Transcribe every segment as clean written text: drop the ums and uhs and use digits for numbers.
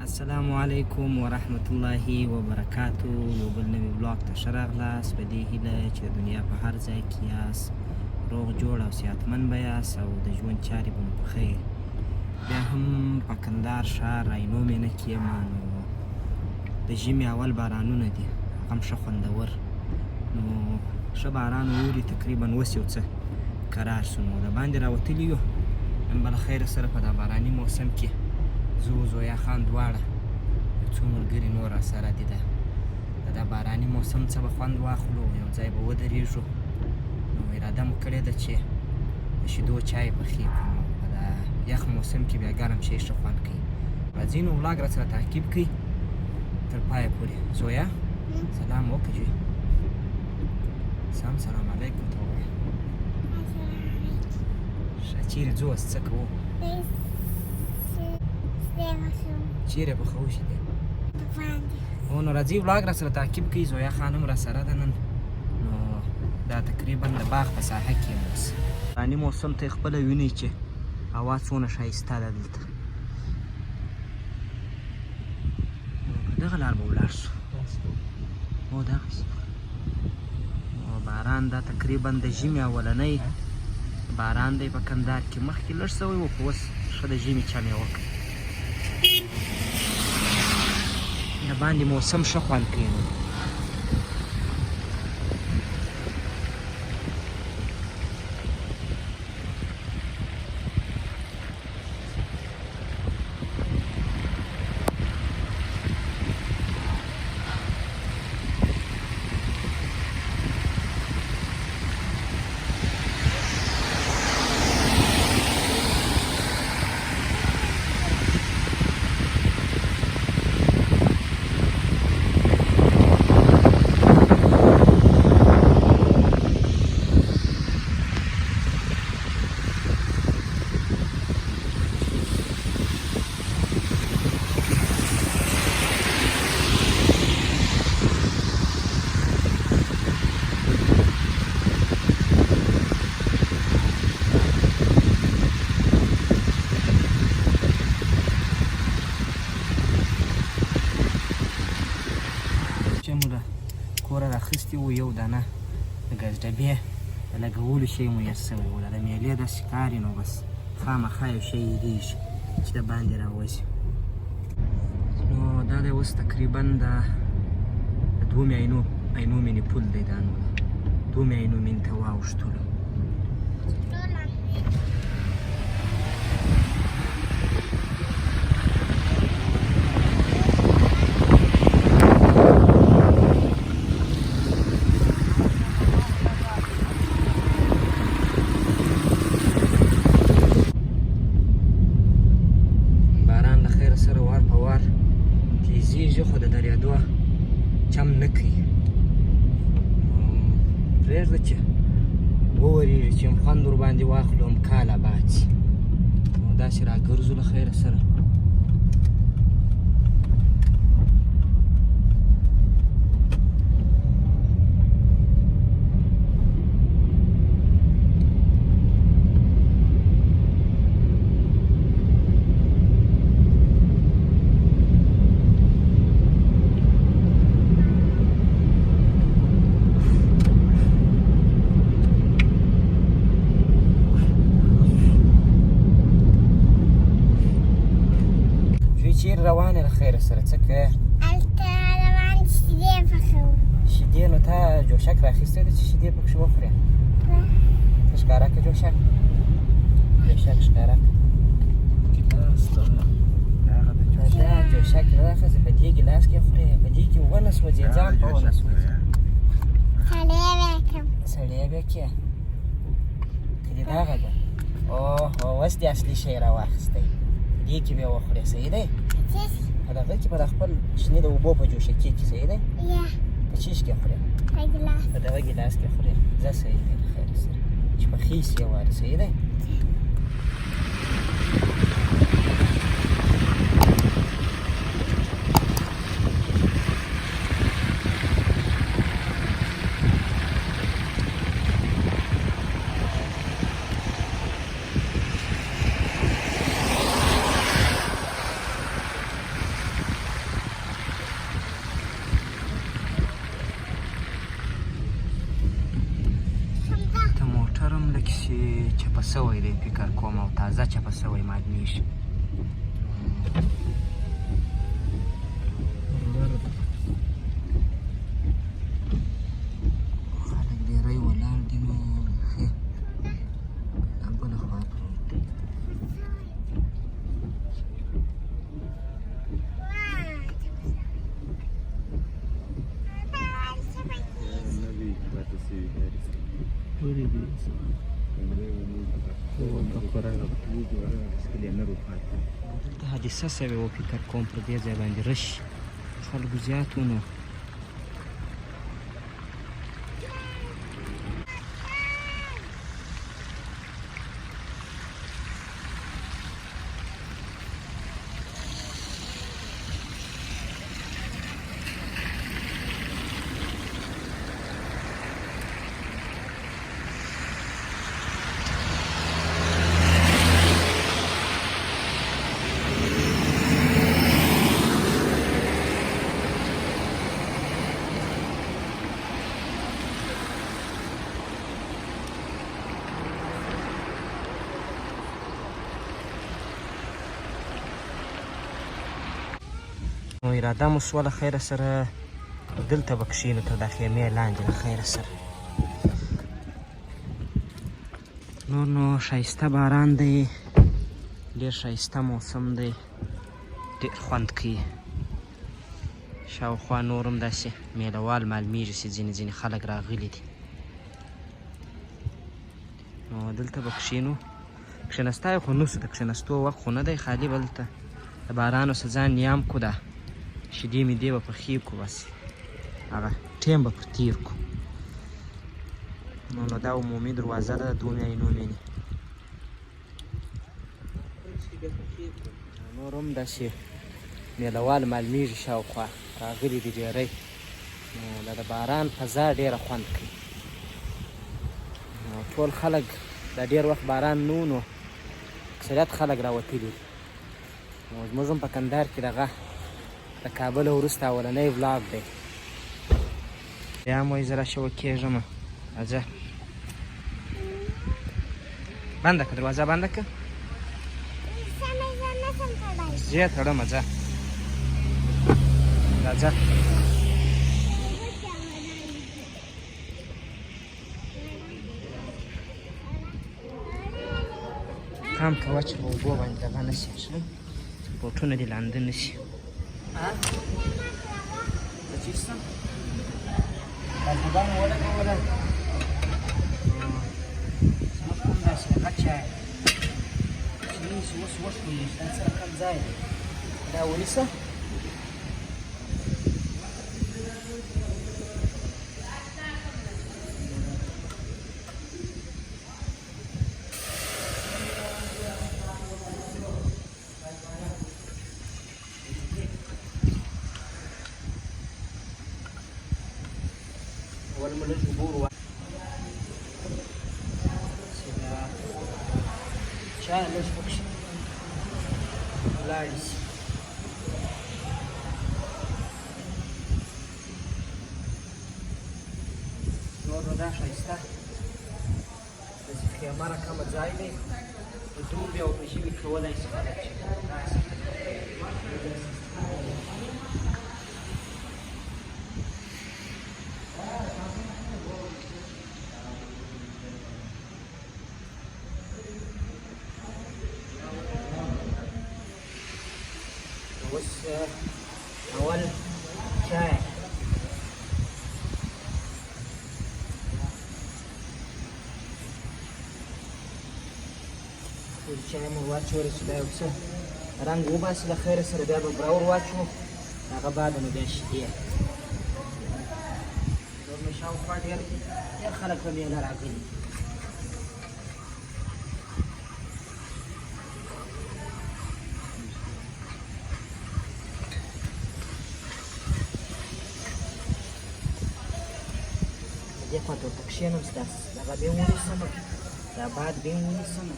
السلام علیکم ورحمت الله وبرکاتو. یو بل نوی بلاګ ته ښه راغلاست په دې هیله چې د دنیا په هر ځای کې یاست روغ جوړ او صحتمند به یاست او د ژوند چارې به مو په خیر. بیا هم په کندهار ښار عینو مینه کې یم. نو د ژمي اول بارانونه دي، هغه هم ښه خوندور. نو ښه باران اوري، تقریبا اوس یو څه کرار شو. نو د باندې راوتلي یو نن به له خیره سره په دا باراني موسم کې زه زویا خان دواړه یو څو ملګري نور راسره دي. د دا باراني موسم څه به خوند واخلو، یو ځای به ودرېږو. نو اراده مو کړې ده چې د شیدو چای پخې کړو. په دا یخ موسم کې بیا ګرم شی ښه خوند کوي. راځئ نو ولاګ راسره تعقیب کړئ تر پایه پورې. زویا سلام وکړه جوی. سلام علیکم ته ووایه. ښه چیرې ځو اوس څه کوو؟ چیرې پخوو شیدې؟ او نو راځئ ولاګ راسره تعقیب کړئ. زویا خان هم راسره ده نن. نو دا تقریبا د باغ په ساحه کې یم اوس. باراني موسم ته یې خپله وینئ چې هوا څونه ښایسته ده دلته. په دغه لار به ولاړ شو. او دغسې باران دا تقریبا د ژمي اولنی باران دی په کندهار کې. مخکې لږ سوی و خو اوس ښه د ژمي چم یې وکړ. د باندې موسم ښه خوند کوي. نو کوره راخیستي وو یو دانه د ګاز ډبې د لګولو شی میسر سوی و. د میلې داسې ښکاري نو بس خامخا یو شی هېرېږي چې د باندې راوځي. نو دا دی اوس تقریبا د دومې عینو مینې پل دی. دا نو دومې عینو مینې ته واوښتلو. سره وار په وار تیزیږي خو د درېدو چم نه کوي. پرېږده چې وورېږي چې هم خوند ورباندې واخلو هم کال اباد شي. نو داسې راګرځو له خیره سره. روانه له خیره سره څه کوې؟ هلته روان شیدې پخوم. شیدې نو تا جوشک راخیستی دی چې شیدې پکښې وخورې؟ ته ښکاره کړه جوشک ښکاره دا جوشک نه ده ښځې په دې ګیلاس کې خورې. په دې کې ونه سوځې ځان په ونه سوځې. سړی بیا کې که دې دغه ده. اوس دې اصلي شی راواخیستی دې کې بیا وخورې. صحیح دی؟ په دغه کې په د خپل شنې د اوبو په جوشکې کې. صحیح دی؟ په چیش کې خورې؟ په دغه ګیلاس کې خورې. ځه صحیح دی له خیره سره چې پخې سي یو وارې. صحیح دی؟ چپه سوی دی فکر کوم او تازه چپه سوی معلومیږي خلک ډېری ولاړ دي نو ښې دا بله خوا دلته حادثه سوې وه فکر کوم پر دې ځای باندې رش خلکو زیات و نو نو اراده مو شوه له خیره سره دلته به کښېنو تر دا خیمې لاندې له خیره سره نور نو ښایسته باران دی ډېر ښایسته موسم دی ډېر خوند کوي شاوخوا نور هم داسې میله وال معلومیږي چې ځینې خلک راغلي دي نو دلته به کښېنو کښېنستا خو نوسو د کښېنستو وخت خو نه دی خالي به دلته د باران اوسه ځان نیام کو ده شیدې میدې به پخې کړو بس هغه ټیم به پر تېر کړو نو دا عمومي دروازه ده د دومې عینو مینې نور هم داسې میله وال معلومیږي شاوخوا راغلي دي ډېری نو دا د باران فضا ډېره خوند کوي نو ټول خلک دا ډېر وخت باران نه و نو اکثریت خلک راوتلي دي نو زموږ هم په کندهار کې دغه د کابل وروسته اولنی ولاګ دی بیا هم وایي زه راشوه کېږم راځه بنده که دروازه بنده که زه تړمه ځه راځه پام کوه چې په اوبو باندې دغه نه شي ښه بوټونه دې لانده نه شي څه چیز شته بالبوګانو ولګوله زموږ کوم داسې هغه چای چې نیسي اوس وښویېږي دا سره کم ځای دی دا ونیسه ولما لږ اوبه ور چې دا چای لږ پکښې ولاړې شي نور نو دا ښایسته داسې خیمه رقمه ځای دی د دوبي او په ژمي کولی شي خلک چې داسې اوس اول چای ټول چای مو واچولی چې دا یو څه رنګ وباسي له خیره سره بیا به بوره ور واچوو هغه بعد نو بیا شیدې نور مې شاوخوا ډېر خلک په میله راغلي دې خواته ورته کښېنم چې دغه بیا ونیسمه دا باد بیا ونیسمه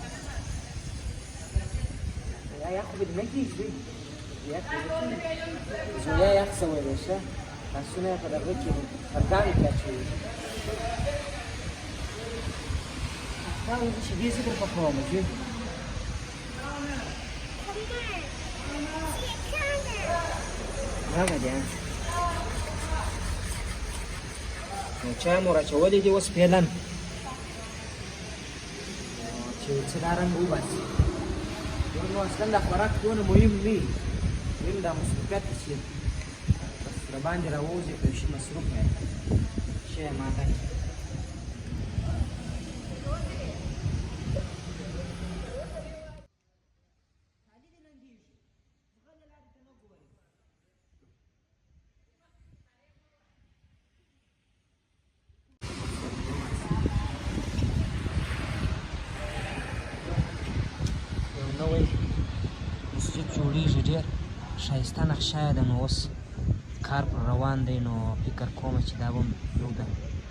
یا یخ خو به دې نه کېږدي یخ به نه کېږي زویا یخ سوی دی ښه لاسونه یې په دغه کې پرګانو کې اچوي دا اوس شیدې څه در پخوم زوی هغه دی نو چای مو راچولې دي اوس پیلن چې څه دا رنګ وباسي نو اصلا دا خوراک دونه مهم وي مهم دا مصروفیت چې بس راباندې راووځي په یو شي مصروف یم شی یې ماته کړي نوی مسجد جوړیږي ډېر ښایسته نقشه یې ده نو اوس کار پر روان دی نو فکر کوم چې دا به یو د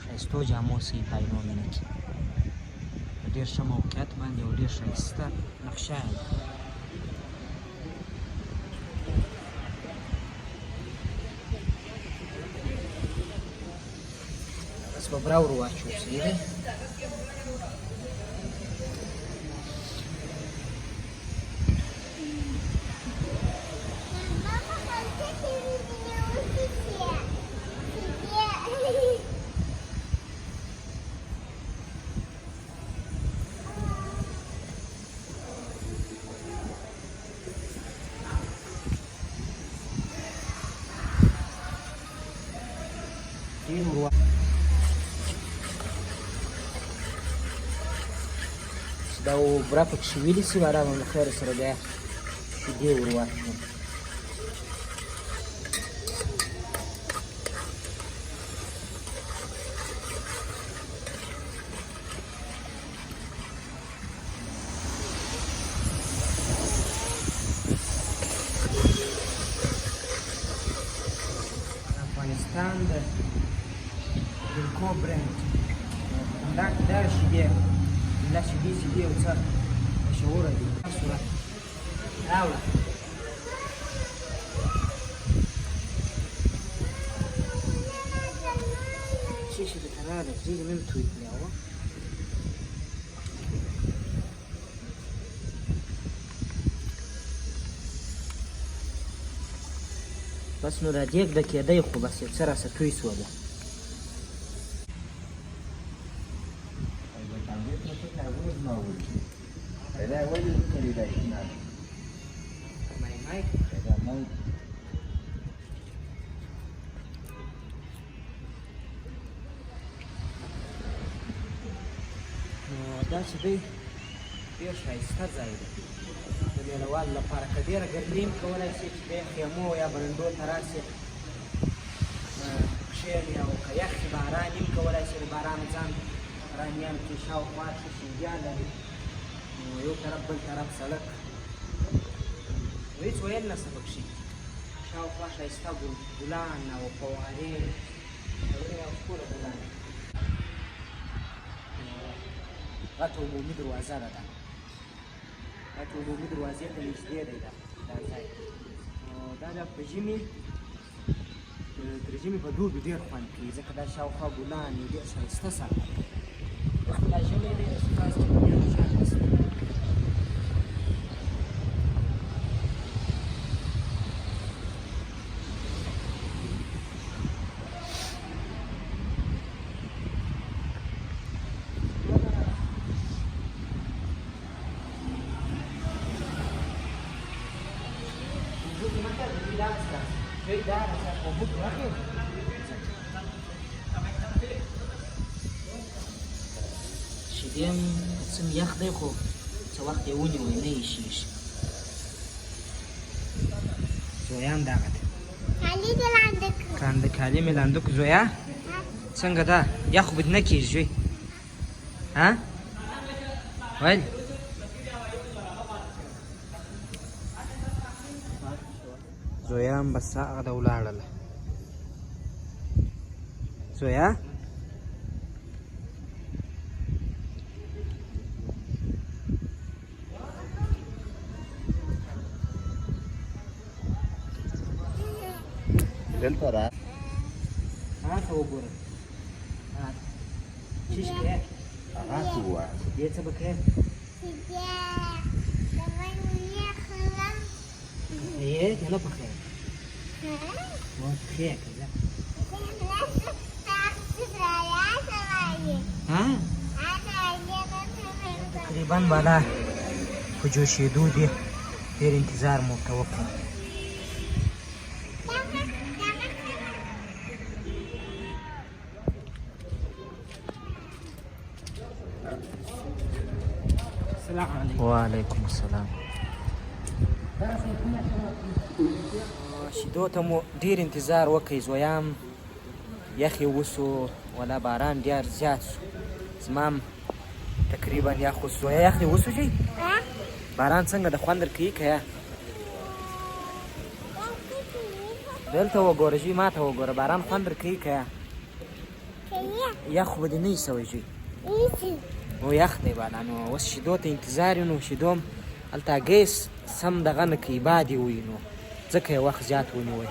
ښایستو جامو سي په عینو مینه کې په ډېر ښه موقعیت باندې او ډېر ښایسته نقشه یې ده بس به برا ور واچو صحیح دی دا اوبره پکښې ویلې سي باره به له خیره سره بیا شیدې ور واچوو افغانستان د بلکو برند همدا دا شیدې لا شیدې او څه مشهوره دي صورت راوړه شیشه د قراره زیږه مې توی کړې وه بس نو دا دیګ د کېدی خو بس یو څه راسه توی سوله دا چې دی ډېر ښایسته ځای دی د مېله والو لپاره که ډېره ګرمي هم کولی شي چې دی خیمو یا برنډو ته راسې کښېني او که یخ چې باران هم کولی شي د باران ځان رانیان کې شاوخوا ښه شینجان لري نو یو طرف بل طرف سړک نو هېڅ ویل نشته پکښې شاوخوا ښایسته ګلان او فوارې او ښکلې ګلان غټه عمومي دروازه ده دا غټه عمومي دروازې ته نږدې دی دا ځای دا بیا په ژمي د ژمي په دوبي ډېر خوند کوي ځکه دا شاوخوا ګلان یې ډېر ښایسته سره دا ژمی دی ستاسو چې په شان شي شیدې هم څه یخ دی خو څه وخت یې ونیوی نه ایښېږي زویا هم دغه ده کالي مې لانده کړو زویا څنګه ده یخ خو به دې نه کېږي زوی ها ویل زویا هم بس هغه ده ولاړله زویا دلته را ها ته وګوره شیشکې هغه دې څه به کوې دې نه پخې نو پخې که زه تقریبا بالا په جوشېدو دي ډېر انتظار مو ورته وکړو وعلیکم السلام شیدو ته مو ډېر انتظار وکړئ زویام یخ یې وسو ولا باران ډېر زیات سو زما هم تقریبا یخ وسو زویا یخ دې وسو جی باران څنګه د خوند درکوي که یا دلته وګوره جی ما ته وګوره باران خوند درکوي که یا یخ خو به دې نه وي سوی جی نو یخ دی بالا نو اوس شیدو ته انتظار نو شیدو هم هلته ګیس سم دغه نه کوي باد یې وي نو ځکه یې وخت زیات ونیوی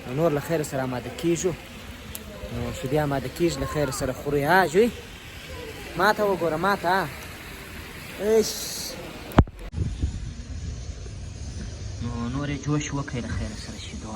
نو نور له خیر سره اماده کېږو نو شیدې اماده کېږي له خیر سره خورئ ها جوی ما ته وګوره ما ته نو نور یې جوش وکړئ له خیر سره شیدو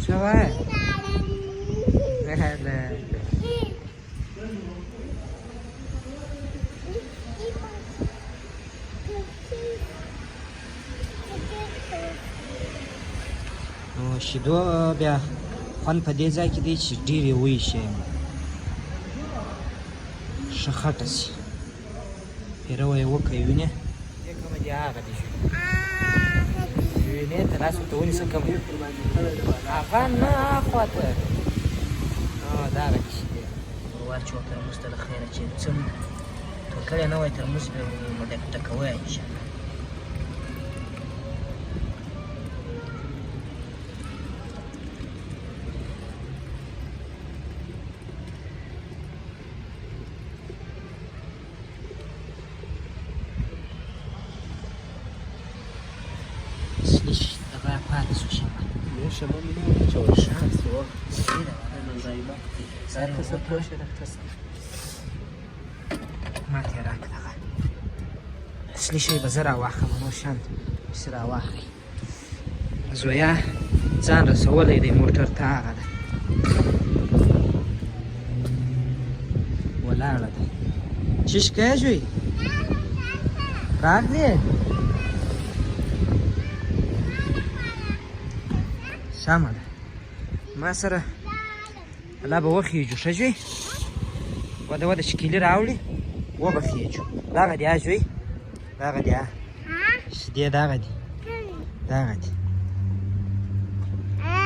څه وایې نو شیدو بیا خوند په دې ځای کې دی چې ډېرې وایشي ښه خټه شي پیروه یې وکړئ وینې دې کومه دي هغه دي وینې ته لاس ورته ونیسه کومه هغه نه اخواته دغه دي چې دی واچوه ترموز ته له خیره چې څه ټول کړی نه وای ترموز به ډکوی انشاءالله پاتې شو شمه ما ته یې راکړه دغه اصلي شی به زه راواخلم نور شیان پسې راواخلئ زویا ځان رسولی دی موټر ته هغه ده ولاړه ده چیش کوې زوی راغلې سمه ده ما سره الله به وخېږو ښه زوی وده وده شکیلي راوړي وبه خېږو دغه دي زوی دغه دي شیدې دغه دي دغه دي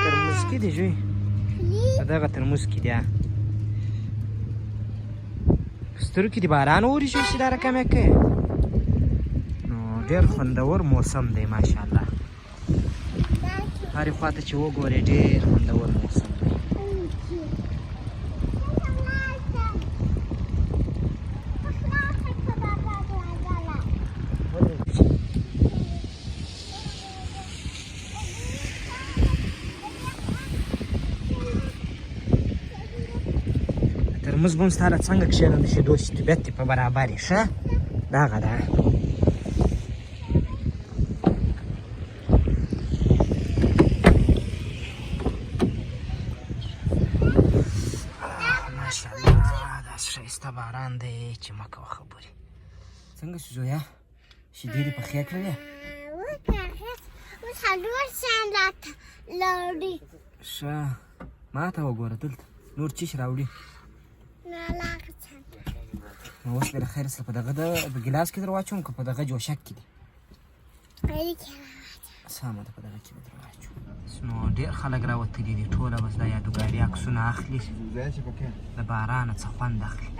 ترموز کې دي زوی په دغه ترموز کې دي په سترګو کې دې باران اوري زوی چې دا رقم یې کوې نو ډېر خوندور موسم دی ماشاءالله هرې خوا ته چې وګورې ډېر خوندور موسم دی ترموز به هم ستا له څنګه کښېنم د شیدو چې طبیعت دې په برابر یې ښه دغه ده ښایسته باران دی چې مه کوه خبرې څنګه شو زویا شیدې دې پخې کړلې ښه ما ته وګوره دلته نور چیش راوړي نو اوس به له خیر سره په دغه په ګیلاس کې در واچوم که په دغه جوشک کې دي سمه ده په دغه کې به در واچو نو ډېر خلک راوتلي دي ټوله بس دا یادوګاري عکسونه اخلي د بارانه څه خوند اخلي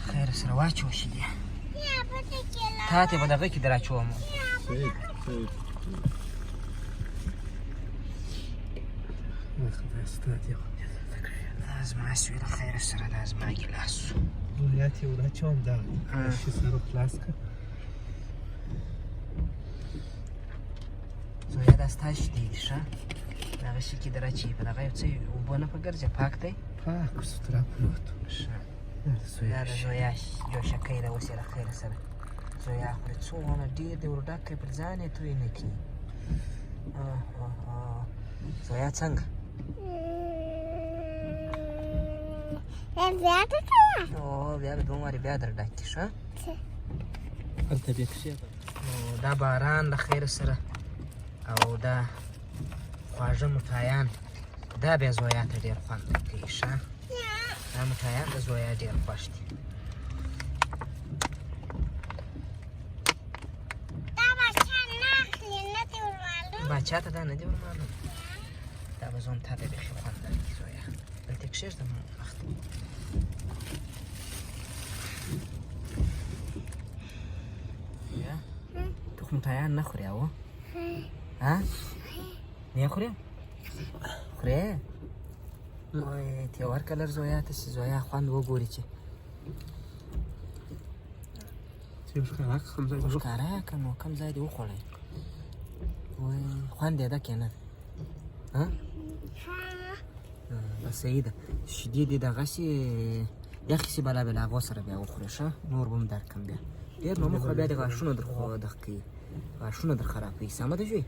خیر سره واچوه شیدې تا ته به دغه کې در اچوم دا زما سوی له خیره سره دا زما ګیلاس و زویات یې وراچوم دغه شي سره خلاص کړه زویا دا ستا شیدې دي ښه دغه شي کې در اچوي په دغه یو څه اوبه نه په ګرځه پاک دی پاک سترا پروت ښه دا د زویا جوشکۍ ده اوس یې له خیره سره زویا خوري څومره ډېر دی ور ډک کړی پر ځان یې توی نه کړي زویا څنګه زیاته کوه او بیا به دومره بیا در ډک کړي ښه هلته بیا کښېږده نو دا باران د خیر سره او دا خواږه مټایان دا بیا زویا ته ډېر خوند کوي ښه دا مټایان د زویا ډېر خوښ دي دا بچه نه اخلي نه دې ورمعلوم باچا ته دا نه دي ورمعلوم دا به ځان تا ته بیخي خوند درکړي زویا دلته یې کښېږده وخت تو خو مټایان نه خورې اوه ها نه یې خورې خورې وای ته یې ورکړه لږ زویا ته چې زویا خوند وګوري چې چې ښکاره کړه کوم ځای به ښکاره یې کړه نو کوم ځای دې وخوړی وای خوند یې ده که نه ها بس صحیح ده شیدې دې دغسې یخې سي بلا بلا هغو سره بیا وخورې ښه نور به هم درکړم بیا ډېر نو مه خوره بیا د غاښونه در دغه کوي غاښونه در خرابوي سمه ده ژوی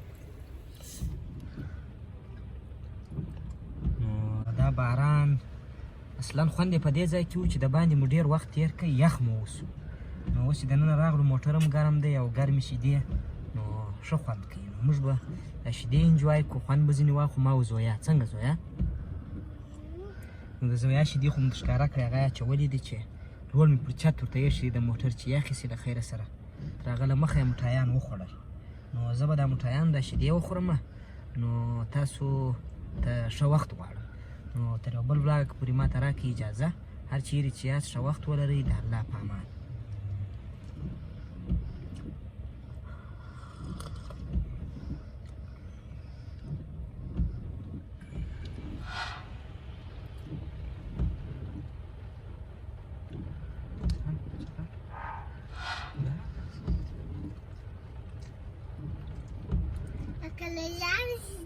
نو دا باران اصلا خوند یې په دې ځای کې و چې د باندې مو ډېر وخت تېر کړی یخ مو وسو نو اوس چې دننه راغلو موټر هم ګرم دی او ګرمې شیدې نو ښه خوند کوي نو موږ به دا شیدې انجوای کړو خوند به ځینې واخلو ما و زویا څنګه زویا نو د زویا شیدې خو مو در ښکاره کړې هغه یې اچولې دي چې لوړ مې پر چت ورته ایښي د موټر چې یخې سي له خیره سره تر هغه له مخه یې مټایان وخوړل نو زه به دا مټایان دا شیدې وخورم نو تاسو ته ښه وخت غواړم نو تر یو بل ولاګ پورې ما ته راکړئ اجازه هر چیرې چې یاست ښه وخت ولرئ د الله په امان کله لاړ شي